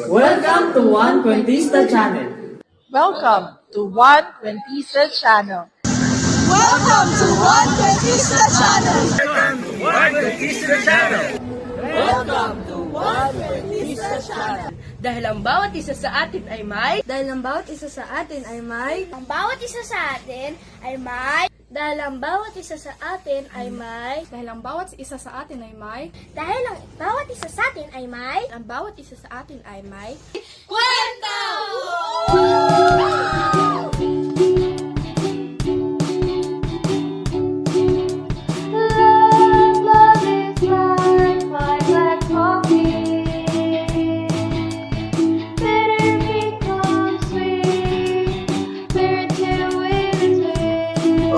Welcome to One Cuentista Channel. Welcome to One Cuentista Channel. Welcome to One Cuentista Channel. Welcome to One Cuentista Channel. Dahil ang bawat isa sa atin ay may Dahil ang bawat isa sa atin ay may Ang bawat isa sa atin ay may Dahil ang bawat isa sa atin ay may Dahil ang bawat isa sa atin ay may Dahil ang bawat isa sa atin ay may Ang bawat isa sa atin ay may Kwento!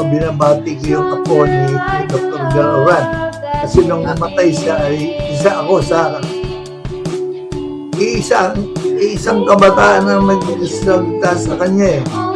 Binabati ko yung apo ni Dr. Galawan. Kasi nung namatay siya ay isa ako sa isang kabataan na nagsalita sa kanya eh.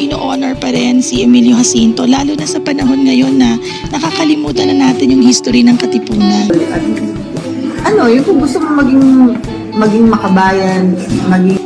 ino-honor pa rin si Emilio Jacinto, lalo na sa panahon ngayon na nakakalimutan na natin yung history ng Katipunan. Yung kung gusto mo maging makabayan, maging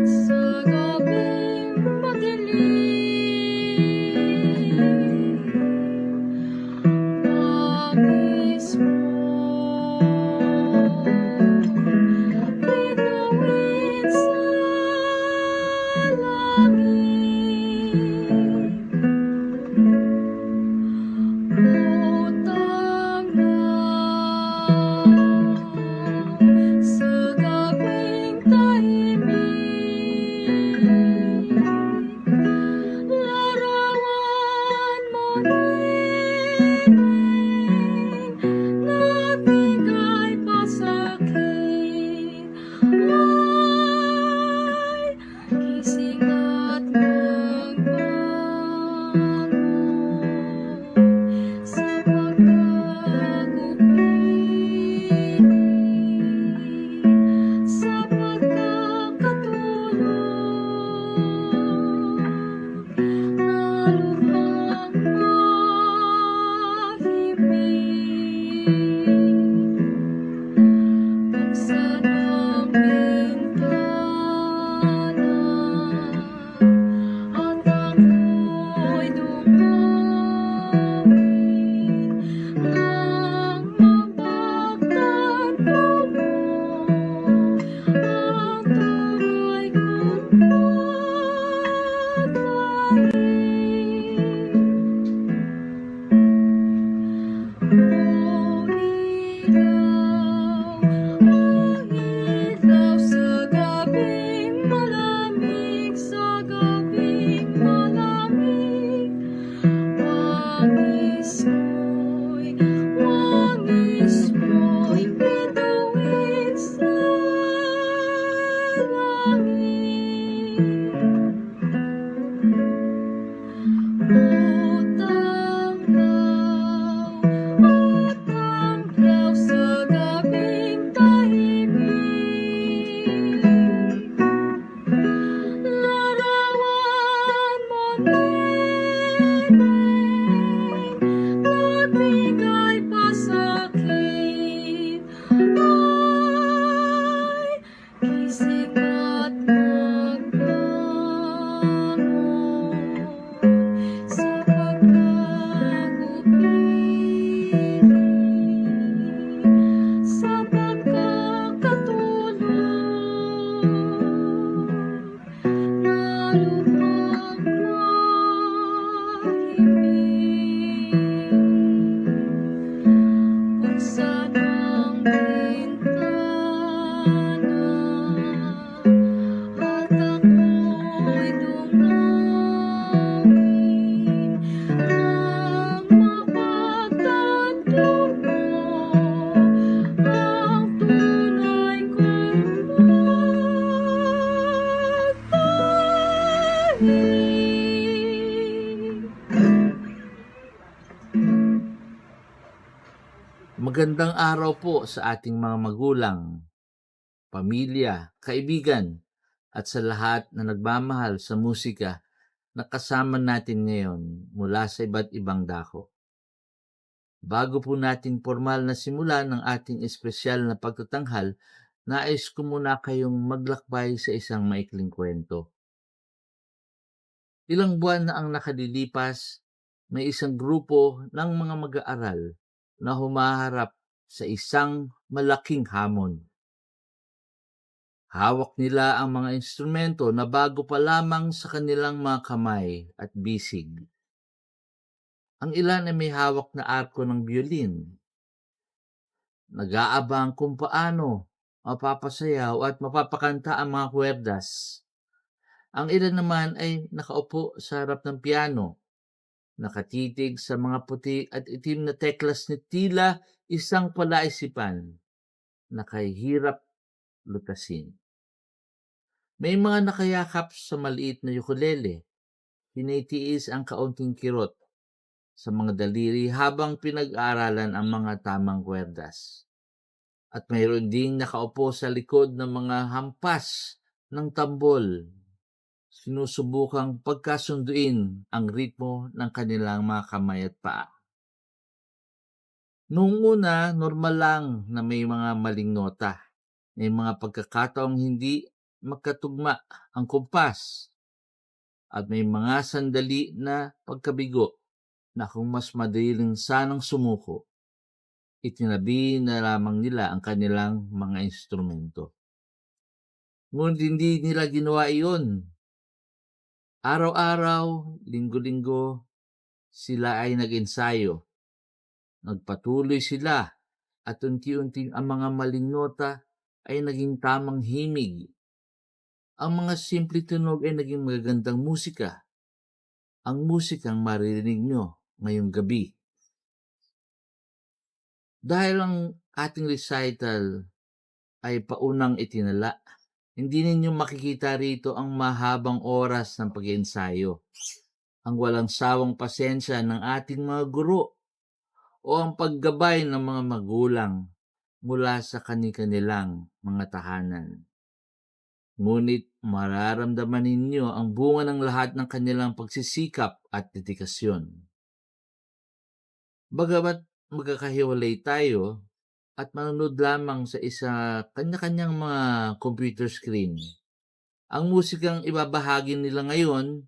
Sa gabing madilim, nangis mo, bituin sa langit. Utang na sa gabing tahimik, larawan mo nining, nagbigay pa sa'kin ay gising at magbangon sa pagkagupiling, sa pagkakatulog na lubhang mahimik. Buksan ang bintana at ako'y dumawit nang mapagtanto mo ang tunay kong paglaing. Ilaw sa gabing malamig, sa gabing malamig, wangis mo'y bituin sa langit. Utang law sa gabing tahimik, larawan mo nining, nagbigay pa sa'kin ay gising at magbangon sa pagkagupiling, sa pagkakatulog na lubhang mahimik. Buksan ang bintana at ako'y dumawit nang mapagtanto mo ang tunay kong paglaing. Magandang araw po sa ating mga magulang, pamilya, kaibigan, at sa lahat na nagmamahal sa musika na kasama natin ngayon mula sa iba't ibang dako. Bago po natin formal na simulan ng ating espesyal na pagtatanghal, nais ko muna kayong maglakbay sa isang maikling kwento. Ilang buwan na ang nakalilipas, may isang grupo ng mga mag-aaral na humaharap sa isang malaking hamon. Hawak nila ang mga instrumento na bago pa lamang sa kanilang mga kamay at bisig. Ang ilan ay may hawak na arko ng biolin. Nag-aabang kung paano mapapasayaw at mapapakanta ang mga kwerdas. Ang ilan naman ay nakaupo sa harap ng piano, nakatitig sa mga puti at itim na teklas ni tila isang palaisipan na kahirap lutasin. May mga nakayakap sa maliit na ukulele, tinitiis ang kaunting kirot sa mga daliri habang pinag-aaralan ang mga tamang kwerdas. At mayroon ding nakaupo sa likod ng mga hampas ng tambol. Sinusubukang pagkasunduin ang ritmo ng kanilang mga kamay at paa. Noong una, normal lang na may mga maling nota. May mga pagkakataong hindi magkatugma ang kumpas. At may mga sandali na pagkabigo na kung mas madaling sanang sumuko, itinabi na lamang nila ang kanilang mga instrumento. Ngunit hindi nila ginawa iyon. Araw-araw, linggo-linggo, sila ay nag-ensayo. Nagpatuloy sila at unti-unting ang mga maling nota ay naging tamang himig. Ang mga simple tunog ay naging magagandang musika. Ang musikang maririnig nyo ngayong gabi. Dahil ang ating recital ay paunang itinala, hindi ninyo makikita rito ang mahabang oras ng pag-iensayo, ang walang sawang pasensya ng ating mga guro, o ang paggabay ng mga magulang mula sa kani-kanilang mga tahanan. Ngunit mararamdaman ninyo ang bunga ng lahat ng kanilang pagsisikap at dedikasyon. Bagamat magkakahiwalay tayo at manonood lamang sa isa kanya-kanyang mga computer screen, ang musikang ibabahagi nila ngayon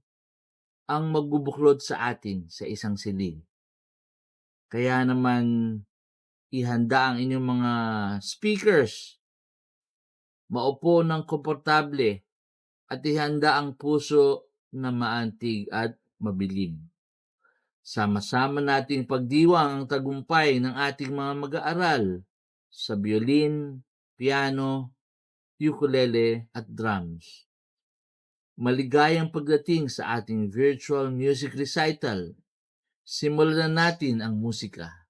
ang magbubuklod sa atin sa isang silid. Kaya naman ihanda ang inyong mga speakers, maupo ng komportable at ihanda ang puso na maantig at mabilib. Sama-sama nating pagdiwang ang tagumpay ng ating mga mag-aaral sa violin, piano, ukulele at drums. Maligayang pagdating sa ating virtual music recital. Simulan na natin ang musika.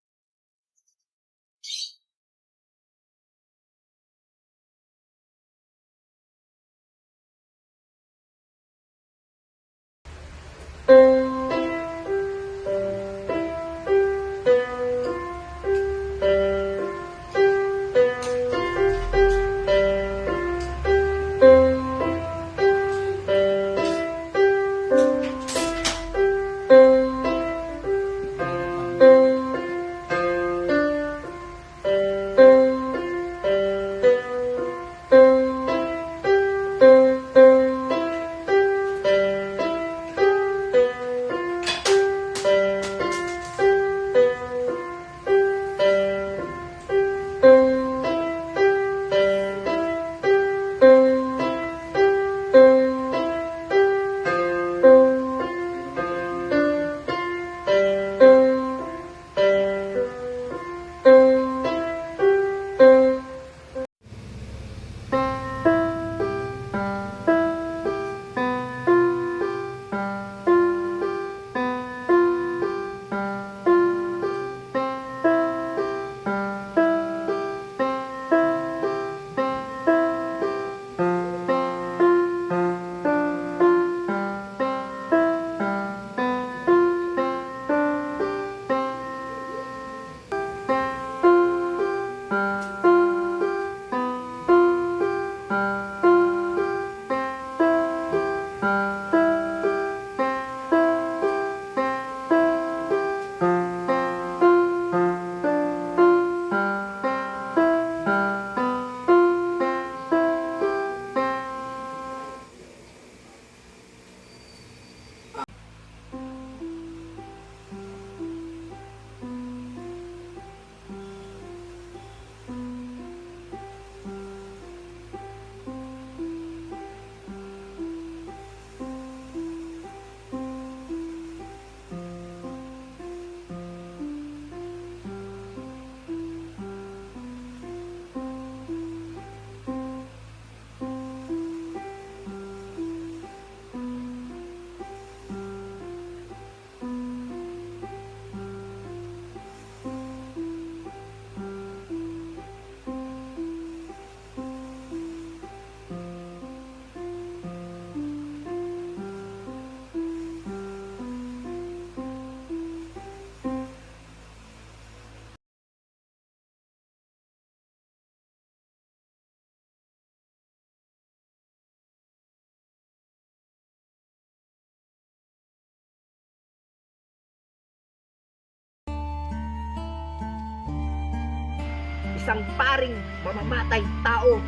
isang paring mamamatay tao.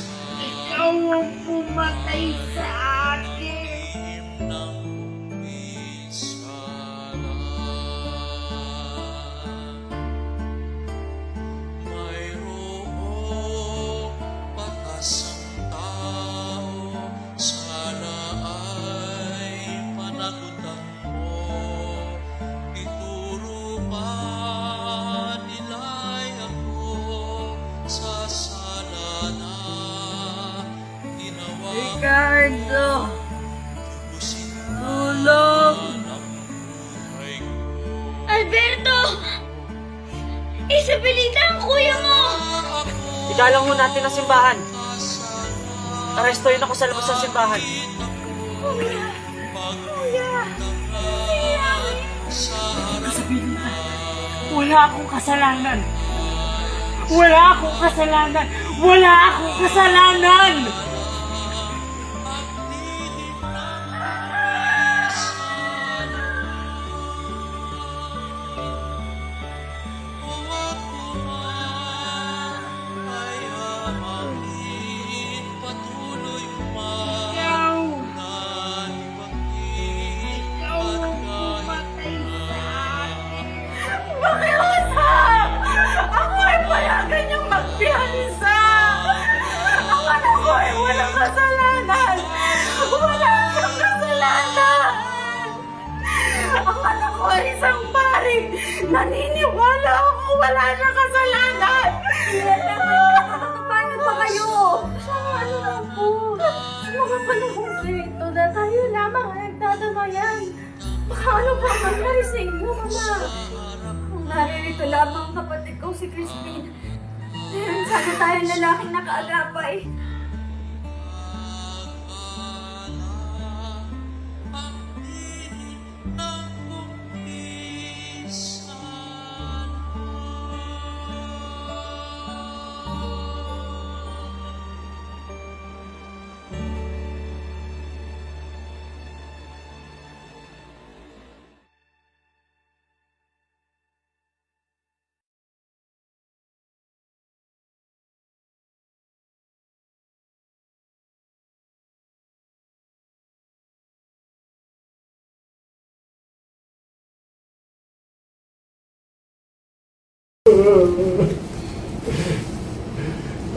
Ikaw ang pumatay sa akin. Mayroong pakasang tao, sana ay panagutan mo. Ituro man nila'y ako sa sala na ginawa mo. Ricardo! Tulong! Alberto! Isabelita ang kuya mo! Igalang mo natin ang simbahan. Arestuhin ako sa labas ng simbahan. Isabelita, wala akong kasalanan. Wala akong kasalanan. Wala akong kasalanan! Pakiusap! Ako ay payagan niyang magpiyansa! Ang anak ko ay walang kasalanan! Wala siyang kasalanan! Ang anak ko ay isang pari! Naniniwala ako wala siyang kasalanan! Paano ba kayo? Ano lang po? Sa mga panahon ito na tayo lamang ang nagdadamayan. Baka ano ba mangyari sa inyo, Mama? Naririto lamang kapatid ko si Crispin. Meron sana tayong lalaking nakaagapay.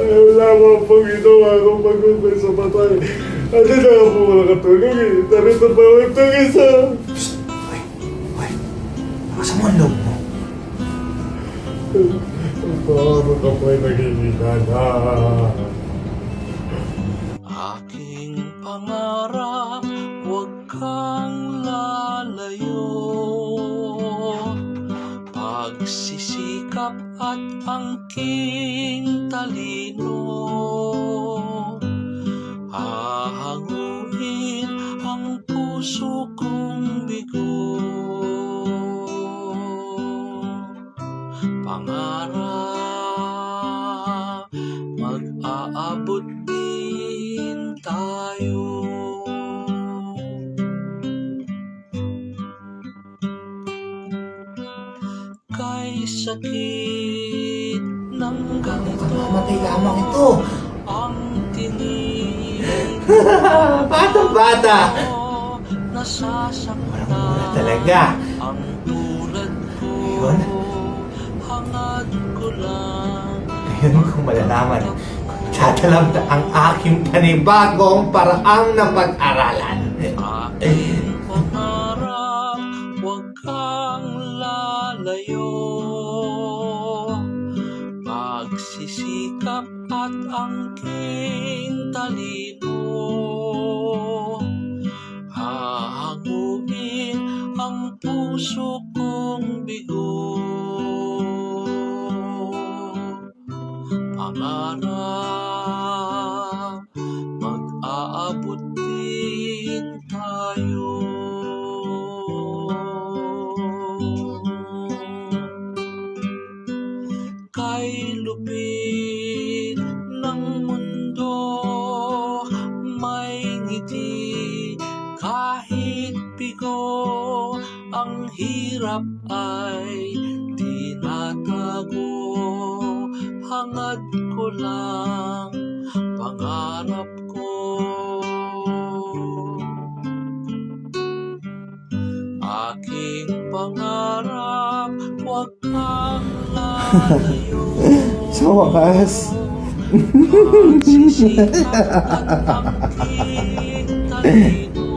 Ayaw lamang pong ginawa kong pag-ubay sa patay. At hindi na po nakatulog eh. Narito pa ako itong isa. Lakas mo ang loob mo. Paano ka po'y nag-iinana? Aking pangarap, huwag kang lalayo. Pagsisikap at angking talino, hahanguin ang puso kong bigo. Pangarap, mag-aabot din tayo. Kay sakit ng ganito, Matay lamang ito. ang tinig Batang-bata. nasasaktan. Talaga. Ang tulad ko, Ayun. hangad ko lang. Ngayon kung malalaman, tatalam na ang aking panibagong paraang na pag-aralan. Aking pangarap, huwag kang lalayo. Pagsisikap at angking talino, hahanguin ang puso kong bigo. Pangarap, mag-aabot din tayo. Kay lupit ng mundo, may ngiti kahit bigo. Ang hirap ay tinatago, hangad ko lang pangarap ko. Aking pangarap, huwag kang lalayo. Sa wakas. Pagsisikap at angking talino,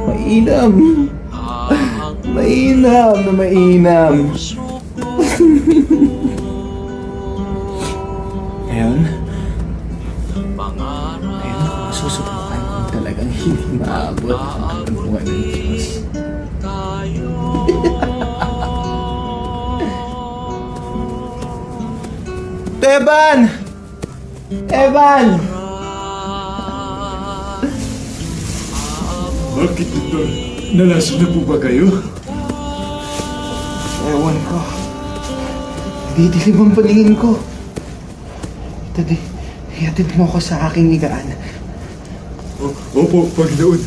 Mainam. hahanguin Mainam na mainam. puso kong bigo. Ngayon, Pangarap, masusubukan kung talagang hindi maabot ang katanungan ng Diyos. tayo. Evan! Evan! Bakit ito? Nalaso na po ba kayo? Ewan ko. Didilim ang paningin ko. Tadi, iatid mo ako sa aking higaan. Opo, Panginoon.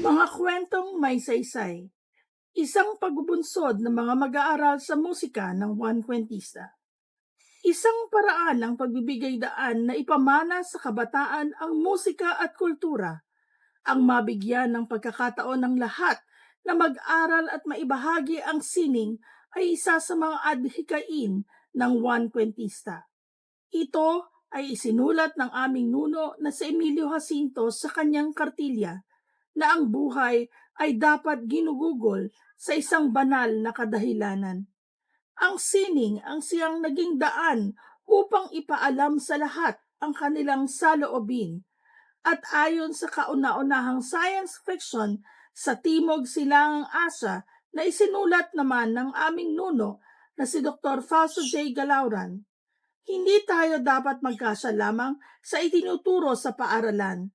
Mga kwentong may saysay. Isang pagbubunsod ng mga mag-aaral sa musika ng One Kwentista. Isang paraan ng pagbibigay daan na ipamana sa kabataan ang musika at kultura. Ang mabigyan ng pagkakataon ng lahat na mag-aral at maibahagi ang sining ay isa sa mga adhikain ng One Kwentista. Ito ay isinulat ng aming nuno na si Emilio Jacinto sa kanyang kartilya na ang buhay ay dapat ginugugol sa isang banal na kadahilanan. Ang sining ang siyang naging daan upang ipaalam sa lahat ang kanilang saloobin. At ayon sa kauna-unahang science fiction Sa Timog Silangang Asya na isinulat naman ng aming nuno na si Dr. Fausto J. Galauran, hindi tayo dapat magkasya lamang sa itinuturo sa paaralan.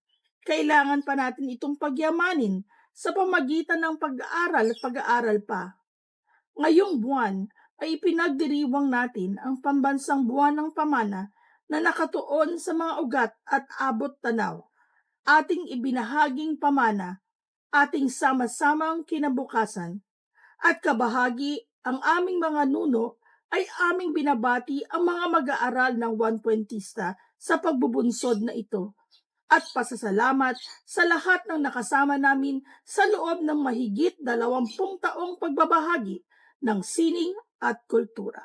Kailangan pa natin itong pagyamanin sa pamagitan ng pag-aaral at pag-aaral pa. Ngayong buwan ay ipinagdiriwang natin ang pambansang buwan ng pamana na nakatuon sa mga ugat at abot tanaw. Ating ibinahaging pamana, ating sama-samang kinabukasan, at kabahagi ang aming mga nuno ay aming binabati ang mga mag-aaral ng 120ista sa pagbubunsod na ito at pasasalamat sa lahat ng nakasama namin sa loob ng mahigit 20 taong pagbabahagi ng sining at kultura.